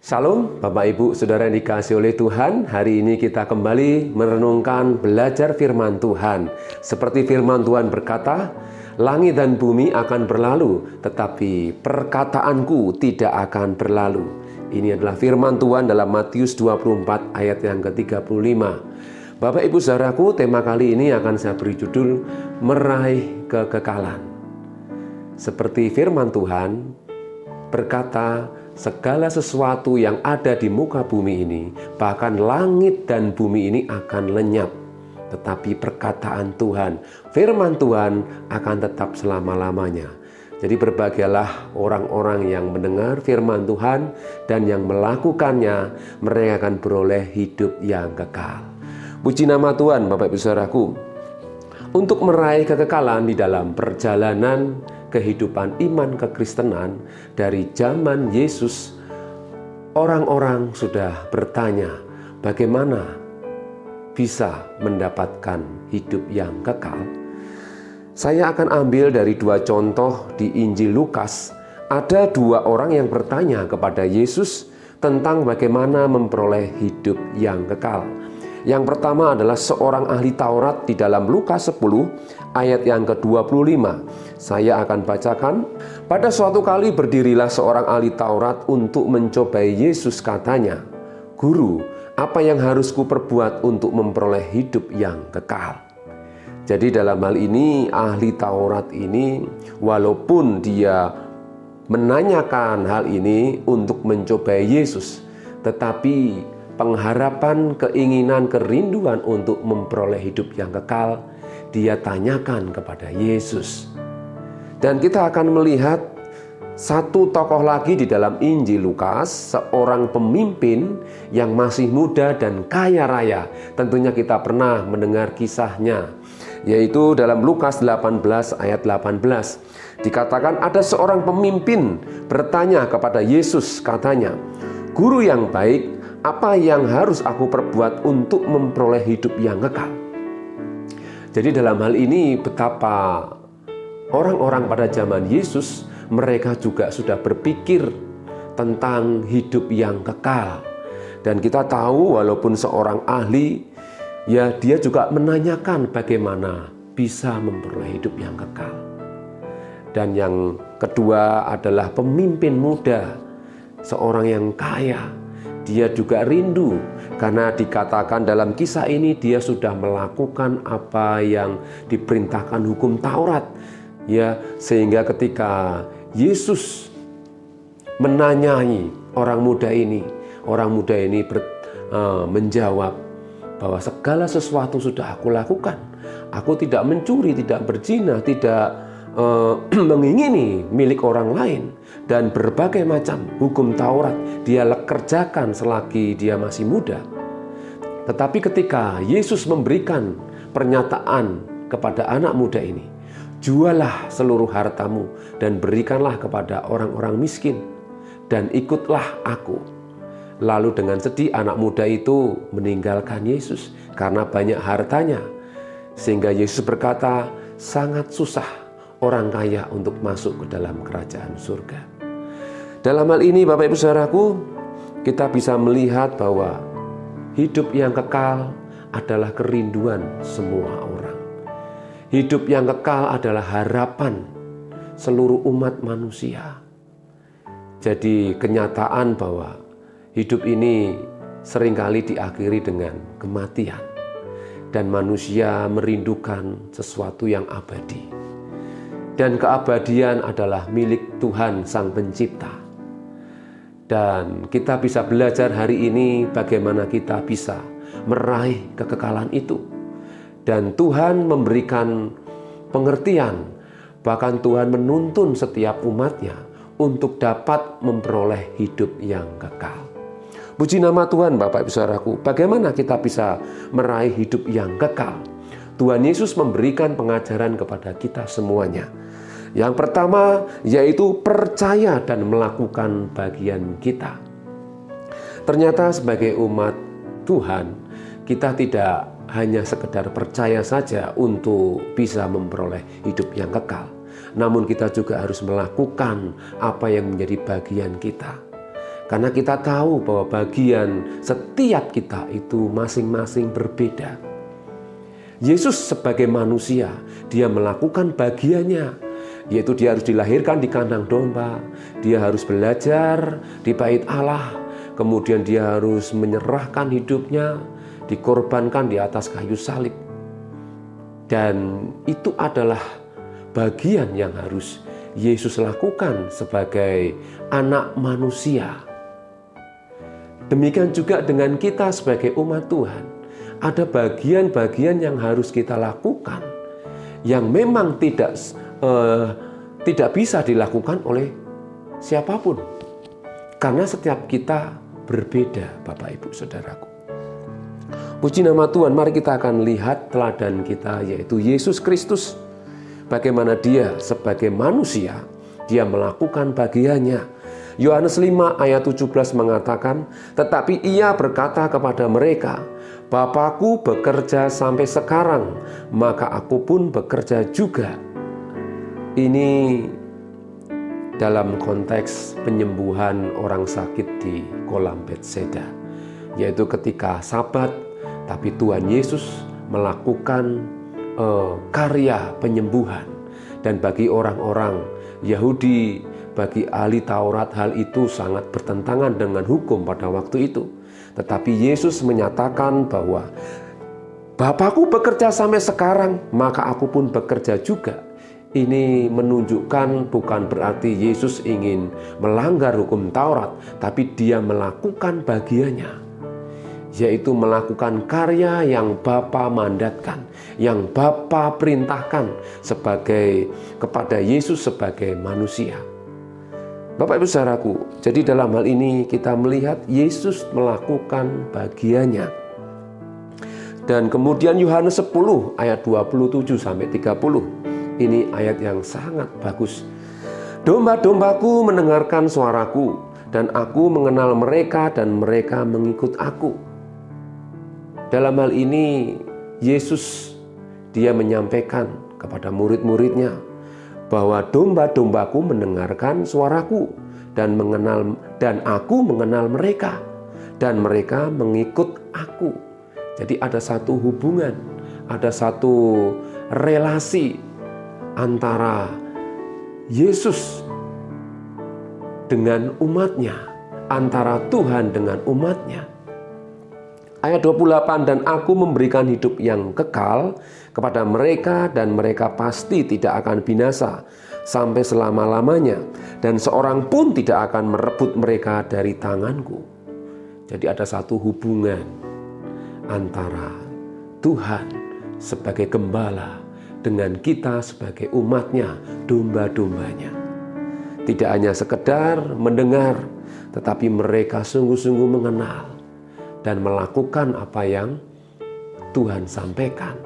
Shalom Bapak Ibu Saudara yang dikasihi oleh Tuhan. Hari ini kita kembali merenungkan belajar firman Tuhan. Seperti firman Tuhan berkata, langit dan bumi akan berlalu, tetapi perkataanku tidak akan berlalu. Ini adalah firman Tuhan dalam Matius 24 ayat yang ke-35. Bapak Ibu Saudaraku, tema kali ini akan saya beri judul Meraih Kekekalan. Seperti firman Tuhan berkata, segala sesuatu yang ada di muka bumi ini, bahkan langit dan bumi ini akan lenyap. Tetapi perkataan Tuhan, firman Tuhan akan tetap selama-lamanya. Jadi berbahagialah orang-orang yang mendengar firman Tuhan dan yang melakukannya, mereka akan beroleh hidup yang kekal. Puji nama Tuhan Bapak Ibu Saudaraku. Untuk meraih kekekalan di dalam perjalanan kehidupan iman kekristenan dari zaman Yesus, orang-orang sudah bertanya bagaimana bisa mendapatkan hidup yang kekal. Saya akan ambil dari dua contoh di Injil Lukas. Ada dua orang yang bertanya kepada Yesus tentang bagaimana memperoleh hidup yang kekal. Yang pertama adalah seorang ahli Taurat di dalam Lukas 10 ayat yang ke-25. Saya akan bacakan. Pada suatu kali berdirilah seorang ahli Taurat untuk mencobai Yesus, katanya, "Guru, apa yang harus kuperbuat untuk memperoleh hidup yang kekal?" Jadi dalam hal ini ahli Taurat ini walaupun dia menanyakan hal ini untuk mencobai Yesus, tetapi pengharapan, keinginan, kerinduan untuk memperoleh hidup yang kekal, dia tanyakan kepada Yesus. Dan kita akan melihat satu tokoh lagi di dalam Injil Lukas, seorang pemimpin yang masih muda dan kaya raya. Tentunya kita pernah mendengar kisahnya, yaitu dalam Lukas 18 ayat 18. Dikatakan ada seorang pemimpin bertanya kepada Yesus, katanya, "Guru yang baik, apa yang harus aku perbuat untuk memperoleh hidup yang kekal?" Jadi dalam hal ini betapa orang-orang pada zaman Yesus, mereka juga sudah berpikir tentang hidup yang kekal. Dan kita tahu walaupun seorang ahli, ya dia juga menanyakan bagaimana bisa memperoleh hidup yang kekal. Dan yang kedua adalah pemimpin muda, seorang yang kaya. Dia juga rindu karena dikatakan dalam kisah ini dia sudah melakukan apa yang diperintahkan hukum Taurat. Ya, sehingga ketika Yesus menanyai orang muda ini menjawab bahwa segala sesuatu sudah aku lakukan. Aku tidak mencuri, tidak berzina, tidak mengingini milik orang lain, dan berbagai macam hukum Taurat dia kerjakan selagi dia masih muda. Tetapi ketika Yesus memberikan pernyataan kepada anak muda ini, jualah seluruh hartamu dan berikanlah kepada orang-orang miskin dan ikutlah aku. Lalu dengan sedih anak muda itu meninggalkan Yesus karena banyak hartanya. Sehingga Yesus berkata, sangat susah orang kaya untuk masuk ke dalam kerajaan surga. Dalam hal ini Bapak Ibu Saudaraku, kita bisa melihat bahwa hidup yang kekal adalah kerinduan semua orang. Hidup yang kekal adalah harapan seluruh umat manusia. Jadi kenyataan bahwa hidup ini seringkali diakhiri dengan kematian. Dan manusia merindukan sesuatu yang abadi. Dan keabadian adalah milik Tuhan Sang Pencipta. Dan kita bisa belajar hari ini bagaimana kita bisa meraih kekekalan itu. Dan Tuhan memberikan pengertian, bahkan Tuhan menuntun setiap umatnya untuk dapat memperoleh hidup yang kekal. Puji nama Tuhan Bapak Ibu Saudaraku, bagaimana kita bisa meraih hidup yang kekal? Tuhan Yesus memberikan pengajaran kepada kita semuanya. Yang pertama yaitu percaya dan melakukan bagian kita. Ternyata sebagai umat Tuhan, kita tidak hanya sekedar percaya saja untuk bisa memperoleh hidup yang kekal. Namun kita juga harus melakukan apa yang menjadi bagian kita. Karena kita tahu bahwa bagian setiap kita itu masing-masing berbeda. Yesus sebagai manusia, dia melakukan bagiannya, yaitu dia harus dilahirkan di kandang domba, dia harus belajar di bait Allah, kemudian dia harus menyerahkan hidupnya, dikorbankan di atas kayu salib. Dan itu adalah bagian yang harus Yesus lakukan sebagai anak manusia. Demikian juga dengan kita sebagai umat Tuhan. Ada bagian-bagian yang harus kita lakukan yang memang tidak bisa dilakukan oleh siapapun. Karena setiap kita berbeda, Bapak Ibu Saudaraku. Puji nama Tuhan, mari kita akan lihat teladan kita, yaitu Yesus Kristus. Bagaimana dia sebagai manusia, dia melakukan bagiannya. Yohanes 5 ayat 17 mengatakan, tetapi ia berkata kepada mereka, Bapakku bekerja sampai sekarang, maka aku pun bekerja juga. Ini dalam konteks penyembuhan orang sakit di kolam Betseda, yaitu ketika Sabat, tapi Tuhan Yesus melakukan karya penyembuhan. Dan bagi orang-orang Yahudi, bagi ahli Taurat, hal itu sangat bertentangan dengan hukum pada waktu itu. Tetapi Yesus menyatakan bahwa Bapakku bekerja sampai sekarang, maka aku pun bekerja juga. Ini menunjukkan bukan berarti Yesus ingin melanggar hukum Taurat, tapi dia melakukan bagiannya, yaitu melakukan karya yang Bapa mandatkan, yang Bapa perintahkan kepada Yesus sebagai manusia. Bapak Ibu Saudaraku, jadi dalam hal ini kita melihat Yesus melakukan bagiannya. Dan kemudian Yohanes 10 ayat 27 sampai 30. Ini ayat yang sangat bagus. Domba-dombaku mendengarkan suaraku, dan aku mengenal mereka dan mereka mengikut aku. Dalam hal ini Yesus dia menyampaikan kepada murid-muridnya bahwa domba-dombaku mendengarkan suaraku dan aku mengenal mereka dan mereka mengikut aku. Jadi ada satu hubungan, ada satu relasi antara Yesus dengan umatnya, antara Tuhan dengan umatnya. Ayat 28, dan aku memberikan hidup yang kekal kepada mereka dan mereka pasti tidak akan binasa sampai selama-lamanya, dan seorang pun tidak akan merebut mereka dari tanganku. Jadi ada satu hubungan antara Tuhan sebagai gembala dengan kita sebagai umatnya, domba-dombanya. Tidak hanya sekedar mendengar, tetapi mereka sungguh-sungguh mengenal dan melakukan apa yang Tuhan sampaikan.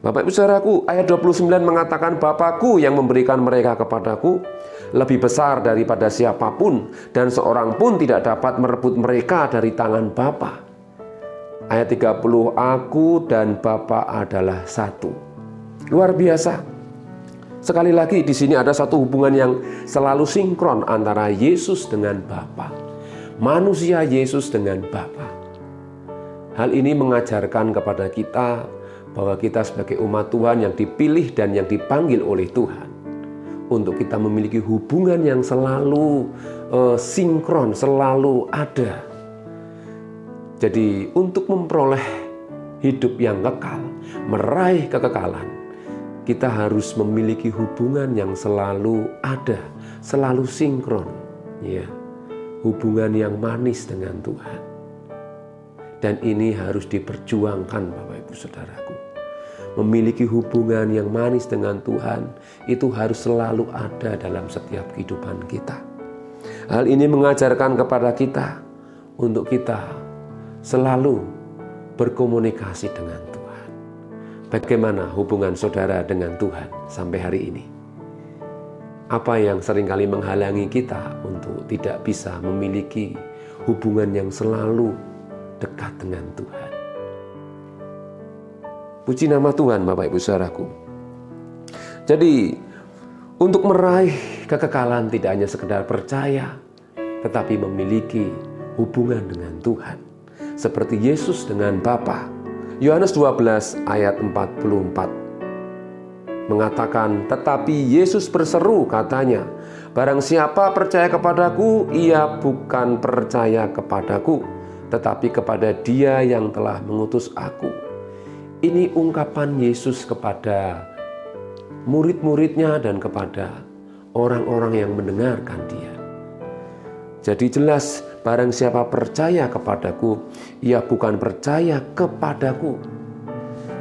Bapak Ibu Saudaraku, ayat 29 mengatakan, Bapakku yang memberikan mereka kepadaku lebih besar daripada siapapun, dan seorang pun tidak dapat merebut mereka dari tangan Bapa. Ayat 30, aku dan Bapa adalah satu. Luar biasa. Sekali lagi di sini ada satu hubungan yang selalu sinkron antara Yesus dengan Bapa. Manusia Yesus dengan Bapa. Hal ini mengajarkan kepada kita bahwa kita sebagai umat Tuhan yang dipilih dan yang dipanggil oleh Tuhan untuk kita memiliki hubungan yang selalu sinkron, selalu ada. Jadi untuk memperoleh hidup yang kekal, meraih kekekalan, kita harus memiliki hubungan yang selalu ada, selalu sinkron, ya. Hubungan yang manis dengan Tuhan. Dan ini harus diperjuangkan, Bapak Ibu Saudaraku. Memiliki hubungan yang manis dengan Tuhan itu harus selalu ada dalam setiap kehidupan kita. Hal ini mengajarkan kepada kita untuk kita selalu berkomunikasi dengan Tuhan. Bagaimana hubungan saudara dengan Tuhan sampai hari ini? Apa yang seringkali menghalangi kita untuk tidak bisa memiliki hubungan yang selalu dekat dengan Tuhan? Puji nama Tuhan, Bapak Ibu Saudaraku. Jadi untuk meraih kekekalan tidak hanya sekedar percaya, tetapi memiliki hubungan dengan Tuhan. Seperti Yesus dengan Bapa. Yohanes 12 ayat 44 mengatakan, tetapi Yesus berseru katanya, barang siapa percaya kepadaku, ia bukan percaya kepadaku, tetapi kepada Dia yang telah mengutus aku. Ini ungkapan Yesus kepada murid-muridnya dan kepada orang-orang yang mendengarkan Dia. Jadi jelas, barang siapa percaya kepadaku, ia bukan percaya kepadaku,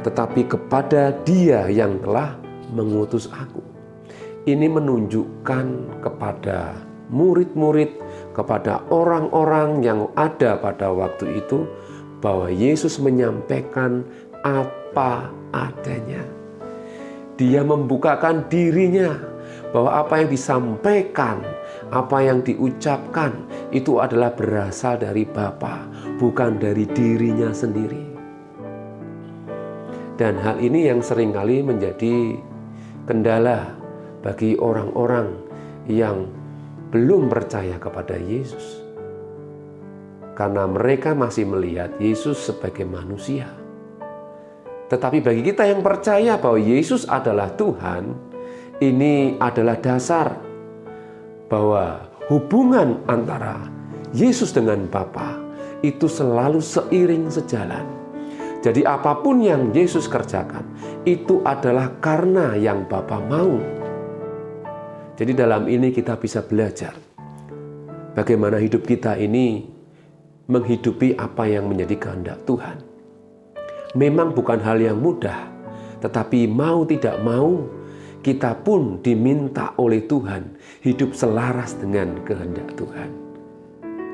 tetapi kepada Dia yang telah mengutus aku. Ini menunjukkan kepada murid-murid, kepada orang-orang yang ada pada waktu itu, bahwa Yesus menyampaikan apa adanya. Dia membukakan dirinya, bahwa apa yang disampaikan, apa yang diucapkan, itu adalah berasal dari Bapa, bukan dari dirinya sendiri. Dan hal ini yang seringkali menjadi kendala bagi orang-orang yang belum percaya kepada Yesus. Karena mereka masih melihat Yesus sebagai manusia. Tetapi bagi kita yang percaya bahwa Yesus adalah Tuhan, ini adalah dasar bahwa hubungan antara Yesus dengan Bapa itu selalu seiring sejalan. Jadi apapun yang Yesus kerjakan, itu adalah karena yang Bapa mau. Jadi dalam ini kita bisa belajar bagaimana hidup kita ini menghidupi apa yang menjadi kehendak Tuhan. Memang bukan hal yang mudah, tetapi mau tidak mau, kita pun diminta oleh Tuhan hidup selaras dengan kehendak Tuhan.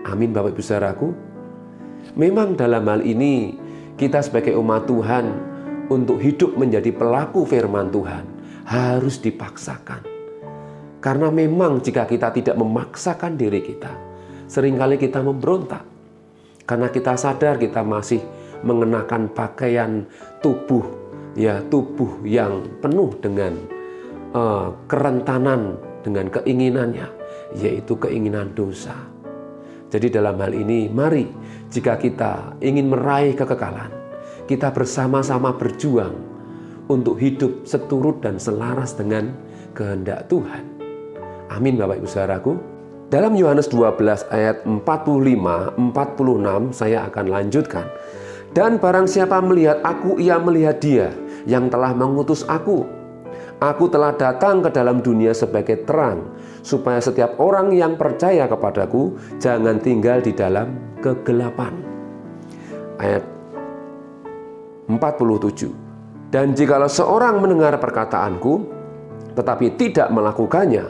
Amin Bapak Ibu Saudaraku. Memang dalam hal ini kita sebagai umat Tuhan untuk hidup menjadi pelaku firman Tuhan harus dipaksakan. Karena memang jika kita tidak memaksakan diri kita, seringkali kita memberontak. Karena kita sadar kita masih mengenakan pakaian tubuh, tubuh yang penuh dengan kerentanan, dengan keinginannya, yaitu keinginan dosa. Jadi dalam hal ini, mari jika kita ingin meraih kekekalan, kita bersama-sama berjuang untuk hidup seturut dan selaras dengan kehendak Tuhan. Amin Bapak Ibu Saudaraku. Dalam Yohanes 12 ayat 45-46 saya akan lanjutkan. Dan barang siapa melihat aku, ia melihat Dia yang telah mengutus aku. Aku telah datang ke dalam dunia sebagai terang, supaya setiap orang yang percaya kepadaku jangan tinggal di dalam kegelapan. Ayat 47. Dan jikalau seorang mendengar perkataanku, tetapi tidak melakukannya,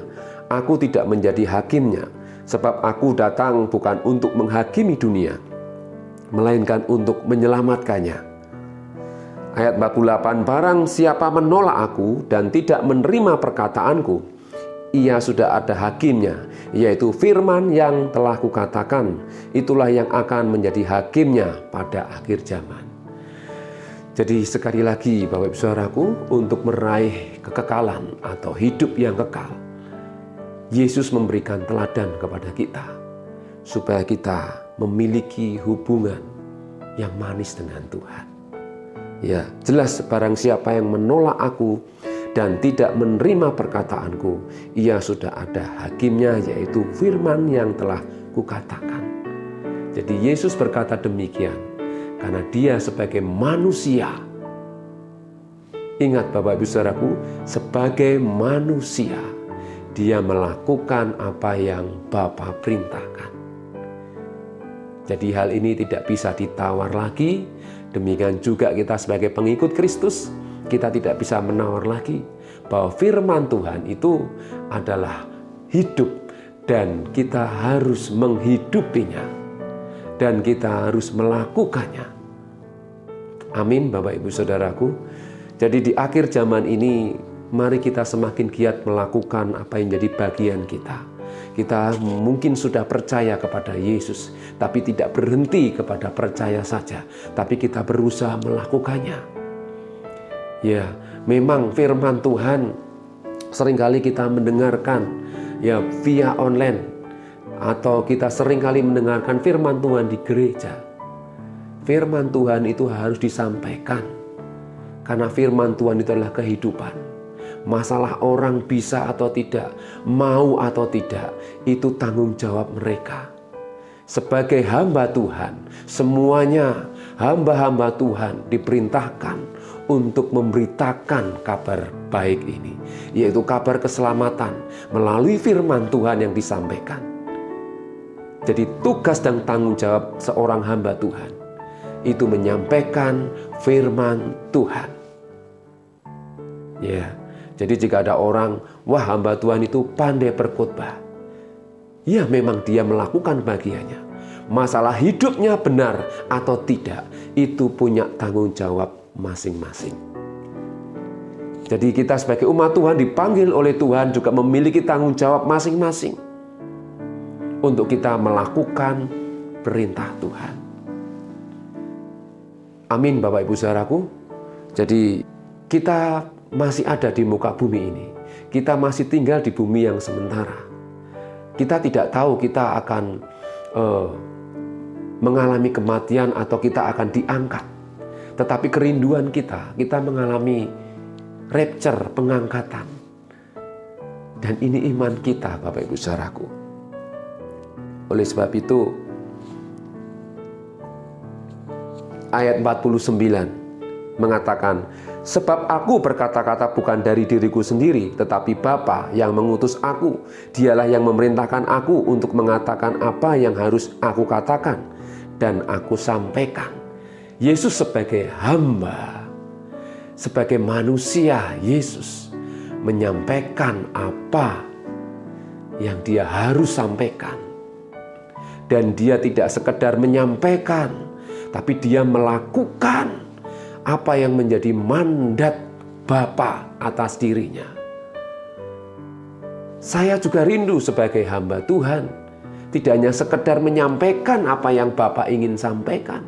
aku tidak menjadi hakimnya, sebab aku datang bukan untuk menghakimi dunia, melainkan untuk menyelamatkannya. Ayat 48, barang siapa menolak aku dan tidak menerima perkataanku, ia sudah ada hakimnya, yaitu firman yang telah kukatakan, itulah yang akan menjadi hakimnya pada akhir zaman. Jadi sekali lagi Bapak Ibu Saudaraku, untuk meraih kekekalan atau hidup yang kekal, Yesus memberikan teladan kepada kita, supaya kita memiliki hubungan yang manis dengan Tuhan. Ya, jelas barang siapa yang menolak aku dan tidak menerima perkataanku, ia sudah ada hakimnya, yaitu firman yang telah kukatakan. Jadi Yesus berkata demikian karena Dia sebagai manusia. Ingat Bapak Ibu Saudaraku, sebagai manusia Dia melakukan apa yang Bapa perintahkan. Jadi hal ini tidak bisa ditawar lagi. Demikian juga kita sebagai pengikut Kristus, kita tidak bisa menawar lagi bahwa firman Tuhan itu adalah hidup dan kita harus menghidupinya dan kita harus melakukannya. Amin Bapak Ibu Saudaraku. Jadi di akhir zaman ini, mari kita semakin giat melakukan apa yang jadi bagian kita. Kita mungkin sudah percaya kepada Yesus, tapi tidak berhenti kepada percaya saja, tapi kita berusaha melakukannya. Ya, memang firman Tuhan seringkali kita mendengarkan ya via online Atau kita seringkali mendengarkan firman Tuhan di gereja. Firman Tuhan itu harus disampaikan. Karena firman Tuhan itu adalah kehidupan. Masalah orang bisa atau tidak, mau atau tidak, itu tanggung jawab mereka. Sebagai hamba Tuhan, semuanya hamba-hamba Tuhan diperintahkan untuk memberitakan kabar baik ini, yaitu kabar keselamatan melalui firman Tuhan yang disampaikan. Jadi tugas dan tanggung jawab seorang hamba Tuhan itu menyampaikan firman Tuhan. Ya, jadi jika ada orang, wah hamba Tuhan itu pandai berkhotbah. Ya memang dia melakukan bagiannya. Masalah hidupnya benar atau tidak, itu punya tanggung jawab masing-masing. Jadi kita sebagai umat Tuhan dipanggil oleh Tuhan juga memiliki tanggung jawab masing-masing untuk kita melakukan perintah Tuhan. Amin Bapak Ibu Saudaraku. Jadi kita masih ada di muka bumi ini. Kita masih tinggal di bumi yang sementara. Kita tidak tahu kita akan mengalami kematian atau kita akan diangkat. Tetapi kerinduan kita mengalami rapture, pengangkatan. Dan ini iman kita Bapak Ibu Saudaraku. Oleh sebab itu, ayat 49 mengatakan, sebab aku berkata-kata bukan dari diriku sendiri, tetapi Bapa yang mengutus aku. Dialah yang memerintahkan aku untuk mengatakan apa yang harus aku katakan dan aku sampaikan. Yesus sebagai hamba, sebagai manusia, Yesus menyampaikan apa yang dia harus sampaikan. Dan dia tidak sekedar menyampaikan, tapi dia melakukan apa yang menjadi mandat Bapa atas dirinya. Saya juga rindu sebagai hamba Tuhan, tidak hanya sekedar menyampaikan apa yang Bapa ingin sampaikan,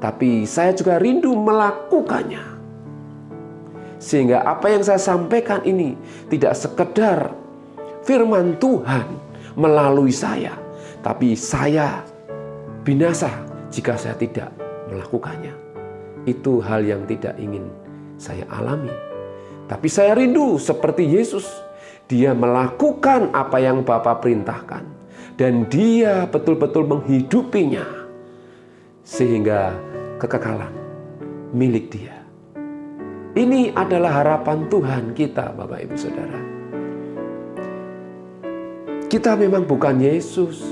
tapi saya juga rindu melakukannya. Sehingga apa yang saya sampaikan ini tidak sekedar firman Tuhan melalui saya, tapi saya binasa jika saya tidak melakukannya. Itu hal yang tidak ingin saya alami. Tapi saya rindu seperti Yesus. Dia melakukan apa yang Bapa perintahkan. Dan dia betul-betul menghidupinya. Sehingga kekekalan milik dia. Ini adalah harapan Tuhan kita Bapak Ibu Saudara. Kita memang bukan Yesus.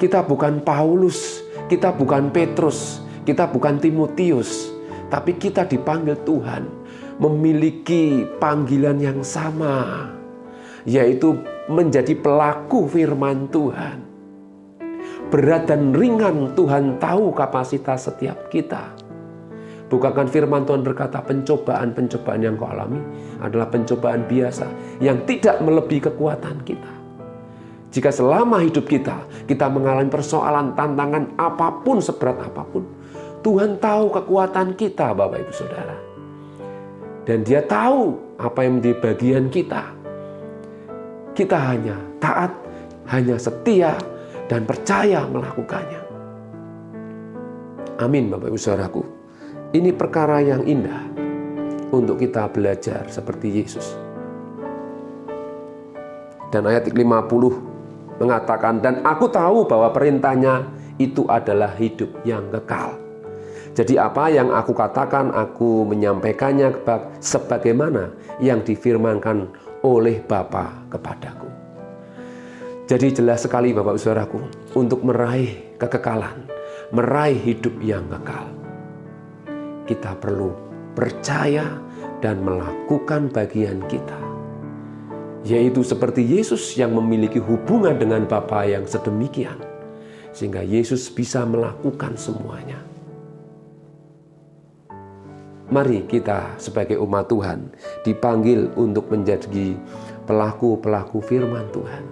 Kita bukan Paulus. Kita bukan Petrus. Kita bukan Timotius, tapi kita dipanggil Tuhan memiliki panggilan yang sama, yaitu menjadi pelaku firman Tuhan. Berat dan ringan Tuhan tahu kapasitas setiap kita. Bukankah firman Tuhan berkata pencobaan-pencobaan yang kau alami adalah pencobaan biasa yang tidak melebihi kekuatan kita. Jika selama hidup kita mengalami persoalan, tantangan apapun, seberat apapun, Tuhan tahu kekuatan kita Bapak Ibu Saudara. Dan dia tahu apa yang menjadi bagian kita. Kita hanya taat, hanya setia, dan percaya melakukannya. Amin Bapak Ibu Saudaraku. Ini perkara yang indah untuk kita belajar seperti Yesus. Dan ayat 50 mengatakan, dan aku tahu bahwa perintahnya itu adalah hidup yang kekal. Jadi apa yang aku katakan, aku menyampaikannya sebagaimana yang difirmankan oleh Bapa kepadaku. Jadi jelas sekali Bapak Saudaraku, untuk meraih kekekalan, meraih hidup yang kekal, kita perlu percaya dan melakukan bagian kita. Yaitu seperti Yesus yang memiliki hubungan dengan Bapa yang sedemikian, sehingga Yesus bisa melakukan semuanya. Mari kita sebagai umat Tuhan dipanggil untuk menjadi pelaku-pelaku firman Tuhan.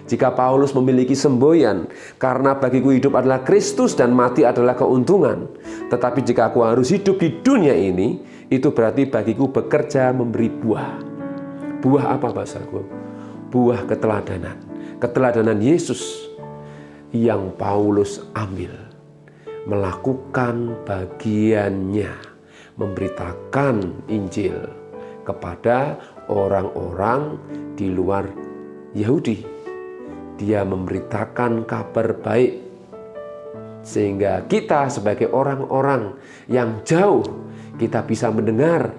Jika Paulus memiliki semboyan, karena bagiku hidup adalah Kristus dan mati adalah keuntungan. Tetapi jika aku harus hidup di dunia ini, itu berarti bagiku bekerja memberi buah. Buah apa bahasa aku? Buah keteladanan. Keteladanan Yesus yang Paulus ambil, melakukan bagiannya, memberitakan Injil kepada orang-orang di luar Yahudi. Dia memberitakan kabar baik, sehingga kita sebagai orang-orang yang jauh, kita bisa mendengar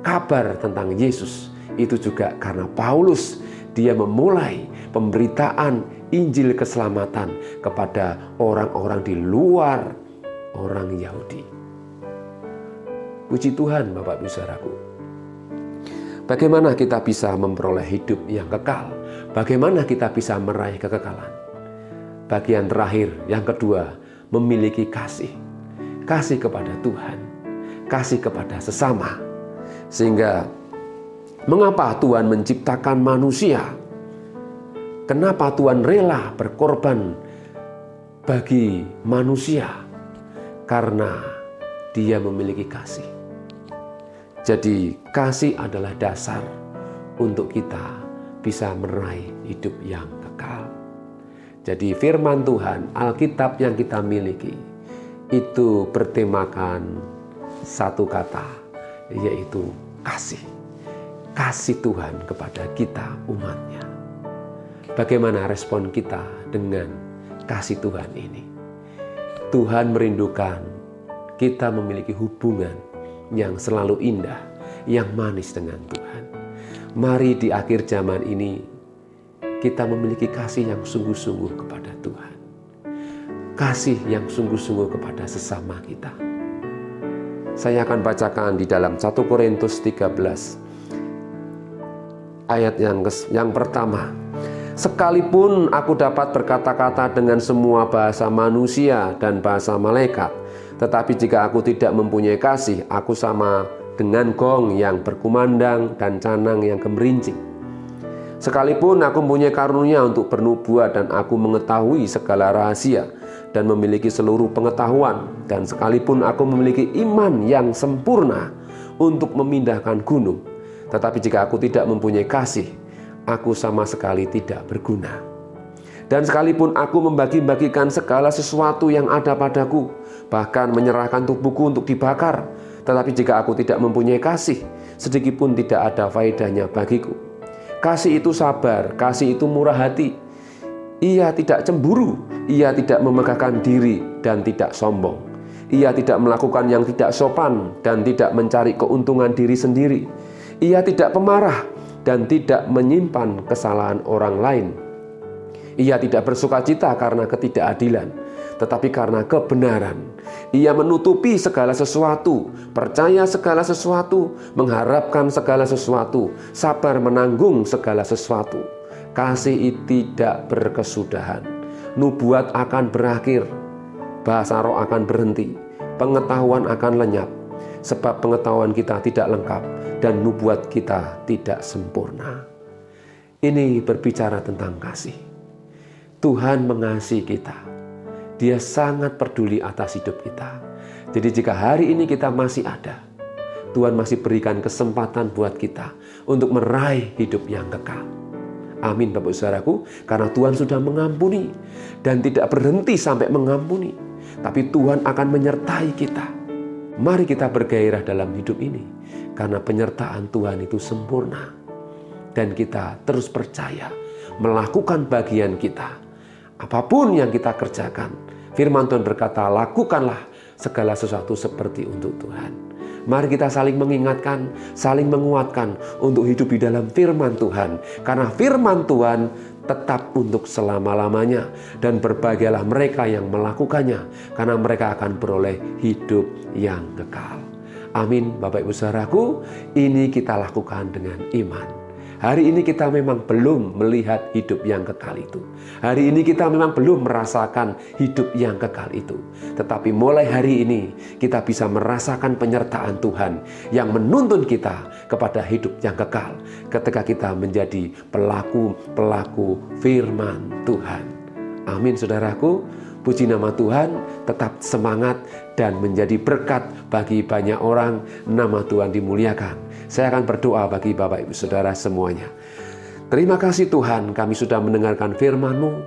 kabar tentang Yesus. Itu juga karena Paulus, dia memulai pemberitaan Injil keselamatan kepada orang-orang di luar orang Yahudi. Puji Tuhan, Bapak Ibu Saudaraku. Bagaimana kita bisa memperoleh hidup yang kekal? Bagaimana kita bisa meraih kekekalan? Bagian terakhir, yang kedua, memiliki kasih. Kasih kepada Tuhan, kasih kepada sesama. Sehingga mengapa Tuhan menciptakan manusia? Kenapa Tuhan rela berkorban bagi manusia? Karena Dia memiliki kasih. Jadi kasih adalah dasar untuk kita bisa meraih hidup yang kekal. Jadi firman Tuhan, Alkitab yang kita miliki, itu bertemakan satu kata, yaitu kasih. Kasih Tuhan kepada kita umatnya. Bagaimana respon kita dengan kasih Tuhan ini? Tuhan merindukan kita memiliki hubungan yang selalu indah, yang manis dengan Tuhan. Mari di akhir zaman ini kita memiliki kasih yang sungguh-sungguh kepada Tuhan. Kasih yang sungguh-sungguh kepada sesama kita. Saya akan bacakan di dalam 1 Korintus 13 ayat yang pertama. Sekalipun aku dapat berkata-kata dengan semua bahasa manusia dan bahasa malaikat, tetapi jika aku tidak mempunyai kasih, aku sama dengan gong yang berkumandang dan canang yang gemerincing. Sekalipun aku mempunyai karunia untuk bernubuat dan aku mengetahui segala rahasia dan memiliki seluruh pengetahuan, dan sekalipun aku memiliki iman yang sempurna untuk memindahkan gunung, tetapi jika aku tidak mempunyai kasih, aku sama sekali tidak berguna. Dan sekalipun aku membagi-bagikan segala sesuatu yang ada padaku, bahkan menyerahkan tubuhku untuk dibakar, tetapi jika aku tidak mempunyai kasih, sedikit pun tidak ada faedahnya bagiku. Kasih itu sabar, kasih itu murah hati. Ia tidak cemburu, ia tidak memegahkan diri dan tidak sombong. Ia tidak melakukan yang tidak sopan dan tidak mencari keuntungan diri sendiri. Ia tidak pemarah dan tidak menyimpan kesalahan orang lain. Ia tidak bersukacita karena ketidakadilan, tetapi karena kebenaran. Ia menutupi segala sesuatu, percaya segala sesuatu, mengharapkan segala sesuatu, sabar menanggung segala sesuatu. Kasih tidak berkesudahan. Nubuat akan berakhir, bahasa roh akan berhenti, pengetahuan akan lenyap, sebab pengetahuan kita tidak lengkap dan nubuat kita tidak sempurna. Ini berbicara tentang kasih. Tuhan mengasihi kita. Dia sangat peduli atas hidup kita. Jadi jika hari ini kita masih ada, Tuhan masih berikan kesempatan buat kita untuk meraih hidup yang kekal. Amin Bapak Saudaraku, karena Tuhan sudah mengampuni dan tidak berhenti sampai mengampuni, tapi Tuhan akan menyertai kita. Mari kita bergairah dalam hidup ini, karena penyertaan Tuhan itu sempurna. Dan kita terus percaya, melakukan bagian kita. Apapun yang kita kerjakan, firman Tuhan berkata, lakukanlah segala sesuatu seperti untuk Tuhan. Mari kita saling mengingatkan, saling menguatkan untuk hidup di dalam firman Tuhan. Karena firman Tuhan tetap untuk selama-lamanya. Dan berbahagialah mereka yang melakukannya, karena mereka akan beroleh hidup yang kekal. Amin Bapak Ibu Saudaraku, ini kita lakukan dengan iman. Hari ini kita memang belum melihat hidup yang kekal itu. Hari ini kita memang belum merasakan hidup yang kekal itu. Tetapi mulai hari ini kita bisa merasakan penyertaan Tuhan yang menuntun kita kepada hidup yang kekal. Ketika kita menjadi pelaku-pelaku firman Tuhan. Amin saudaraku. Puji nama Tuhan, tetap semangat dan menjadi berkat bagi banyak orang. Nama Tuhan dimuliakan. Saya akan berdoa bagi Bapak Ibu Saudara semuanya. Terima kasih Tuhan, kami sudah mendengarkan firman-Mu.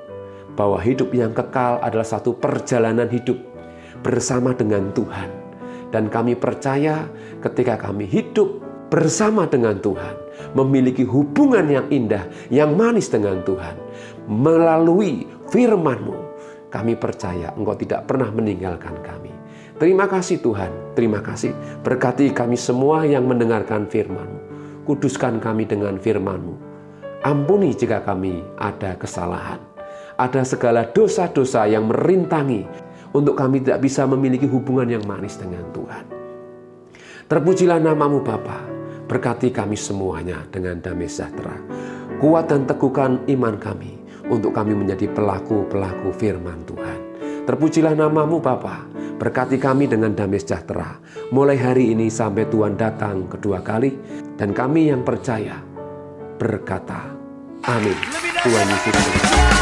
bahwa hidup yang kekal adalah satu perjalanan hidup bersama dengan Tuhan. Dan kami percaya ketika kami hidup bersama dengan Tuhan, memiliki hubungan yang indah, yang manis dengan Tuhan, melalui firman-Mu, kami percaya Engkau tidak pernah meninggalkan kami. Terima kasih Tuhan, terima kasih. Berkati kami semua yang mendengarkan firman-Mu. Kuduskan kami dengan firman-Mu. Ampuni jika kami ada kesalahan. Ada segala dosa-dosa yang merintangi untuk kami tidak bisa memiliki hubungan yang manis dengan Tuhan. Terpujilah nama-Mu Bapa. Berkati kami semuanya dengan damai sejahtera. Kuat dan teguhkan iman kami untuk kami menjadi pelaku-pelaku firman Tuhan. Terpujilah nama-Mu Bapa. Berkati kami dengan damai sejahtera. Mulai hari ini sampai Tuhan datang kedua kali. Dan kami yang percaya berkata, amin. Tuhan Yesus.